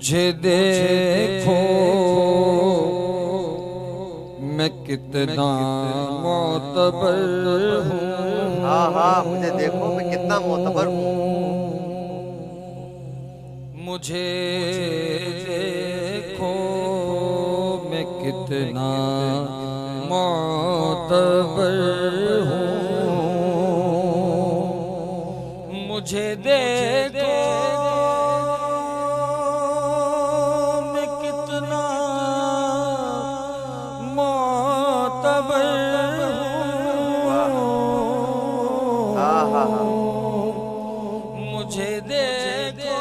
मुझे देखो मैं कितना मोतबर हूँ। हाँ हाँ, मुझे देखो मैं कितना मोतबर हूँ। मुझे देखो मैं कितना मोतबर हूँ। मुझे देखो मैं कितना मोतबर हाँ हाँ हाँ, हूँ। मुझे देखो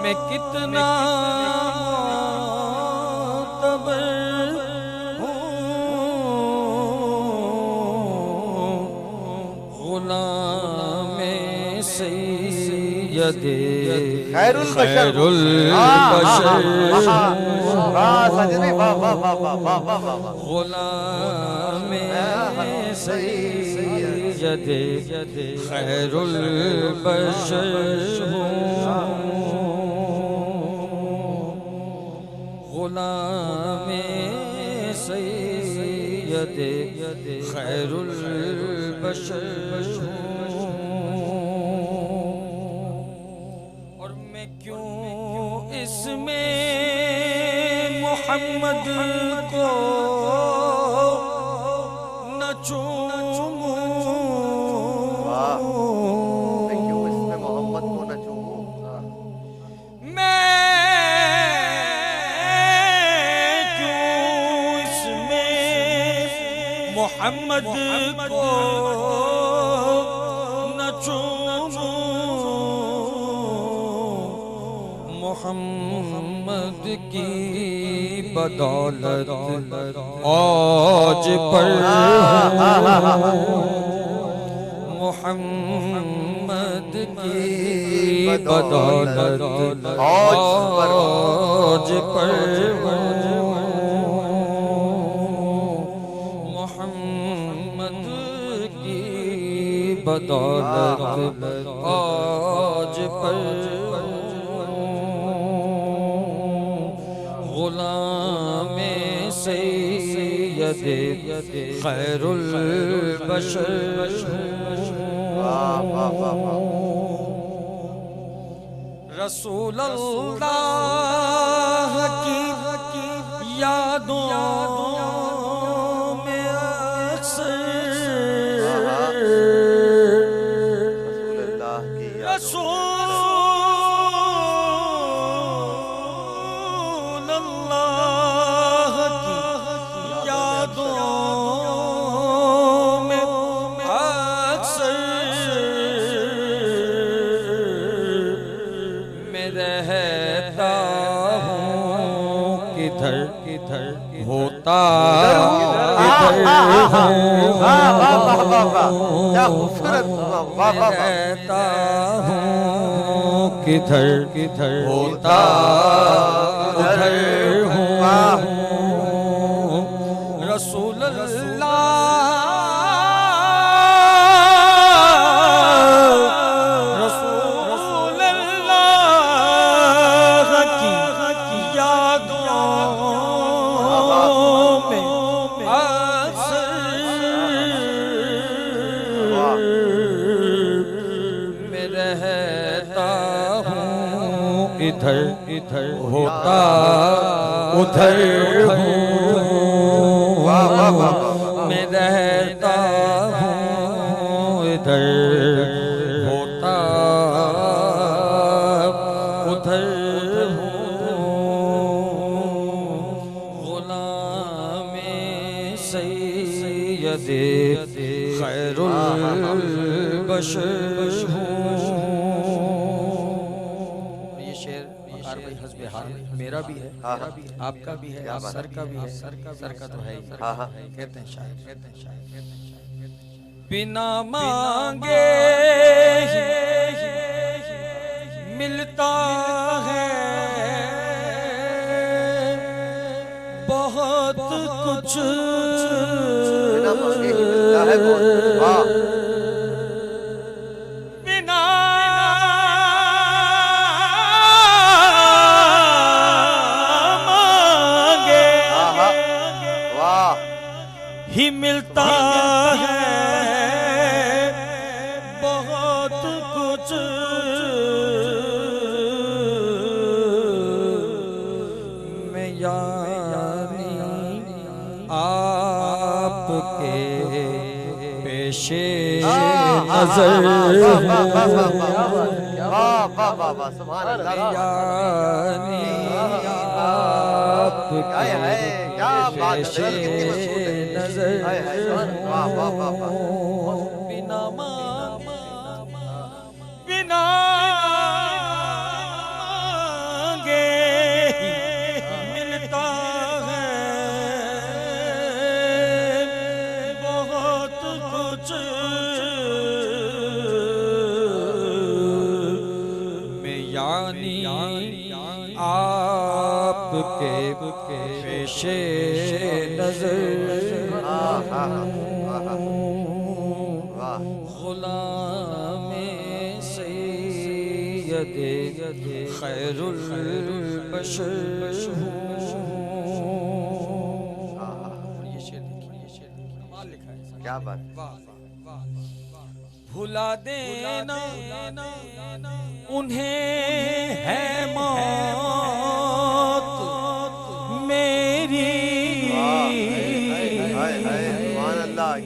मैं कितना मोतबर हूँ। गुलाम सैयदे खैरुल बशर। खैरुल हाँ बशर वाह सजने, वाह वाह वाह वाह वाह वाह वाह वाह। गुलाम सैयदे खैरुल बशर हूँ। गुलाम सैयदे खैरुल बशर हूँ। और मैं क्यों इसमें मोहम्मद को न चूमूं। वाह, मैं क्यों इसमें मोहम्मद को न चूमूं। मैं क्यों इसमें मोहम्मद को न चूमूं। मोहम्मद की बदौलत औज पर मोहम्मद की बदौलत औज पर मोहम्मद की बदौलत औज पर गुलाम सैयदे खैरुल बशर वाह वाह वाह वाह। रसूल अल्लाह की यादों में अक्सर रसूल अल्लाह की यादों रसूल अल्लाह की यादों में अक्सर मैं रहता हूँ। किधर किधर होता किधर हूँ। वाह वाह वाह वाह वाह, क्या खूबसूरत, वाह वाह वाह। रहता हूँ किधर किधर होता उधर हूँ। रसूल अल्लाह रसूल अल्लाह की यादों में मैं रहता हूँ। इधर इधर होता उधर हूँ। वाह वाह वाह वाह। मैं रहता हूँ इधर होता उधर हूँ। गुलाम सैयदे खैरुल बशर हूँ। ये शेर अकार भाई हस्बे हाल मेरा भी है, आपका भी है, सर का भी है। सर का तो है ही। कहते हैं शायर बिना मांगे ही मिलता है बहुत कुछ। बिना मांगे ही मिलता है बहुत। वाह बिना ही मिलता है बहुत कुछ, मैं यानी आपके पेशे नजर यानी आपके पेशे नजर बिना मांगे मिलता है बहुत कुछ, मैं यानी आपके पेशे नजर गुलामे सैयदे खैरुल बशर हूँ। ये शेर देखिए, कमाल लिखा है। क्या बात। भुला देना उन्हें है मौत मेरी,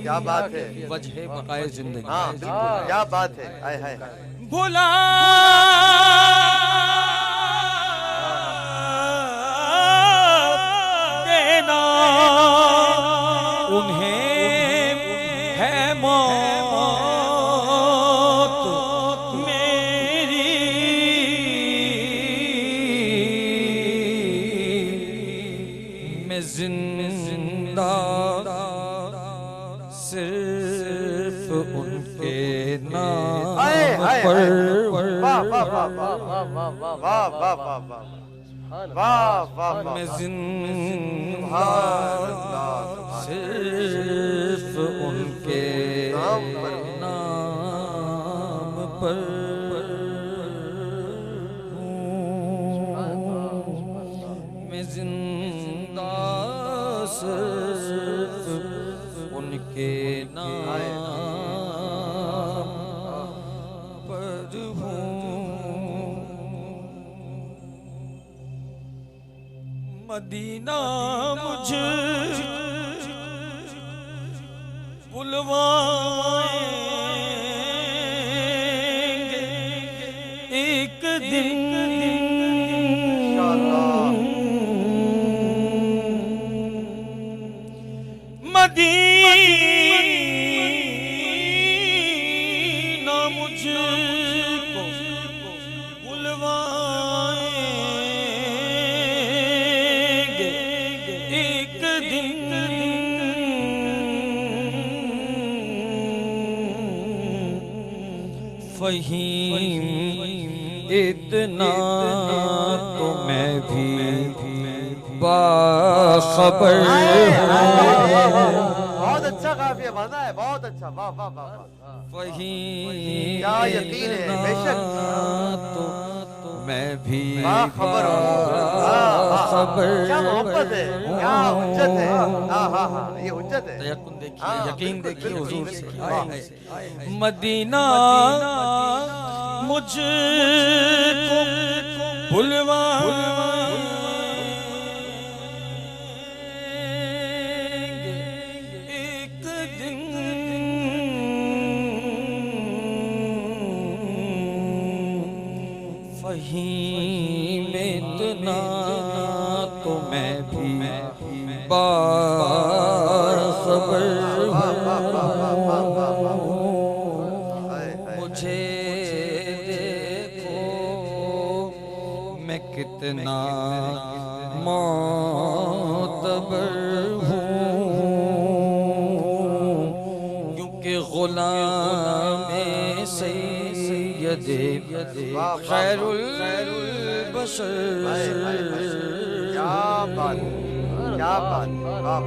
क्या बात है। वजह बकाए जिंदगी। हाँ बिल्कुल, क्या बात है। हाय हाय भुला देना उन्हें है मौत मेरी, मैं जिंदा सिर्फ उनके नाम पर, मैं जिंदा सिर्फ उनके नाम पर मैं जिंदा सिर्फ उनके नाम पर हूँ। मदीना मुझे बुलवाएंगे एक दिन, मदीना मुझको बुलवाएंगे एक दिन, फहीम इतना तो मैं भी बाखबर हूँ। बहुत अच्छा काफिया बना है, बहुत अच्छा। वाह वाह वाह। फहीम क्या यकीन है, बेशक तो मैं भी बाखबर हूँ। क्या मोहब्बत है, क्या हुज्जत है। ये हुज्जत है। यकीन देखिए, यकीन देखिए हुजूर से। मदीना मुझको बुलवाएंगे एक दिन, फहीम इतना तो मैं भी बाखबर हूँ। मुझे देखो मैं कितना मोतबर हूँ, क्योंकि गुलामे सैयदे खैरुल बशर। क्या बात, क्या बात।